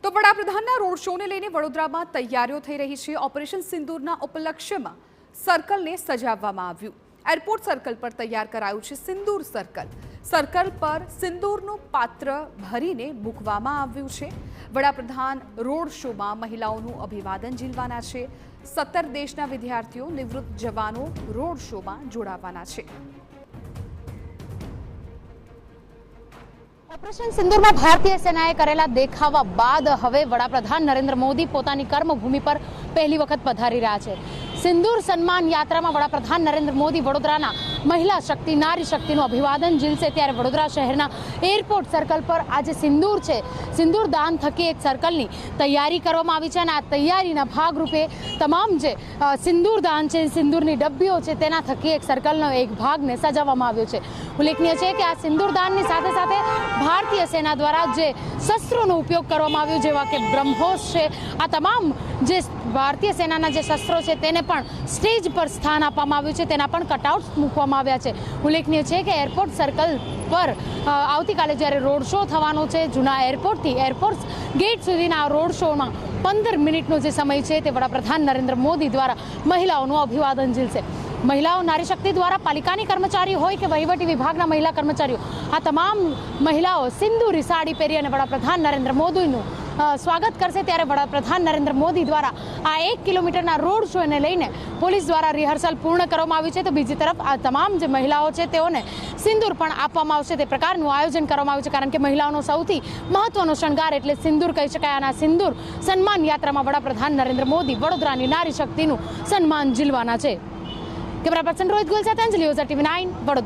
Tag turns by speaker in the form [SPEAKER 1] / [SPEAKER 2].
[SPEAKER 1] તો વડાપ્રધાનના રોડ શોને લઈને વડોદરામાં તૈયારીઓ થઈ રહી છે। ઓપરેશન સિંદૂરના ઉપલક્ષ્યમાં સર્કલને સજાવવામાં આવ્યું। એરપોર્ટ સર્કલ પર તૈયાર કરાયું છે સિંદૂર સર્કલ। સર્કલ પર સિંદૂરનું પાત્ર ભરીને મૂકવામાં આવ્યું છે। વડાપ્રધાન રોડ શોમાં મહિલાઓનું અભિવાદન ઝીલવાના છે। 17 દેશના વિદ્યાર્થીઓ, નિવૃત્ત જવાનો રોડ શોમાં જોડાવાના છે।
[SPEAKER 2] ઓપરેશન સિંદૂરમાં ભારતીય સેનાએ કરેલા દેખાવા બાદ હવે વડાપ્રધાન નરેન્દ્ર મોદી પોતાની કર્મભૂમિ પર પહેલી વખત પધારી રહ્યા છે। સિંદૂર સન્માન યાત્રામાં વડાપ્રધાન નરેન્દ્ર મોદી વડોદરાના મહિલા શક્તિ, નારી શક્તિનું અભિવાદન ઝીલશે। ત્યારે વડોદરા શહેરના એરપોર્ટ સર્કલ પર આજે સિંદૂર છે, સિંદૂર દાન થકી એક સર્કલની તૈયારી કરવામાં આવી છે અને આ તૈયારીના ભાગરૂપે તમામ જે સિંદૂર દાન છે, સિંદૂરની ડબ્બીઓ છે, તેના થકી એક સર્કલનો એક ભાગને સજાવવામાં આવ્યો છે। ઉલ્લેખનીય છે કે આ સિંદૂર દાનની સાથે સાથે ભારતીય સેના દ્વારા જે શસ્ત્રોનો ઉપયોગ કરવામાં આવ્યો, જેવા કે બ્રહ્મોસ છે, આ તમામ જે ભારતીય સેનાના જે શસ્ત્રો છે તેને પણ સ્ટેજ પર સ્થાન આપવામાં આવ્યું છે, તેના પણ કટઆઉટ્સ મૂકવામાં આવ્યા છે। ઉલ્લેખનીય છે કે એરપોર્ટ સર્કલ પર આવતીકાલે જ્યારે રોડ શો થવાનો છે, જૂના એરપોર્ટથી એરપોર્ટ ગેટ સુધીના આ રોડ શોમાં 15 મિનિટનો જે સમય છે તે વડાપ્રધાન નરેન્દ્ર મોદી દ્વારા મહિલાઓનું અભિવાદન ઝીલશે। મહિલાઓ નારી શક્તિ દ્વારા પાલિકાની કર્મચારીઓ હોય કે વહીવટી વિભાગના મહિલા કર્મચારીઓ, આ તમામ મહિલાઓ સિંદૂરી સાડી પહેરી અને વડાપ્રધાન નરેન્દ્ર મોદીનું સ્વાગત કરશે। ત્યારે વડાપ્રધાન નરેન્દ્ર મોદી દ્વારા આ 1 કિલોમીટરના રોડ શોને લઈને પોલીસ દ્વારા રિહર્સલ પૂર્ણ કરવામાં આવ્યું છે, તો બીજી તરફ આ તમામ જે મહિલાઓ છે તેઓને સિંદૂર પણ આપવામાં આવશે, તે પ્રકારનું આયોજન કરવામાં આવ્યું છે। કારણ કે મહિલાઓનો સૌથી મહત્વનો શણગાર એટલે સિંદૂર કહી શકાય। અને આ સિંદૂર સન્માન યાત્રામાં વડાપ્રધાન નરેન્દ્ર મોદી વડોદરાની નારી શક્તિનું સન્માન ઝીલવાના છે। કેમેરા પર્સન રોહિત ગોલ સાથે અંજલિ ઓઝા, TV9 વડોદરા।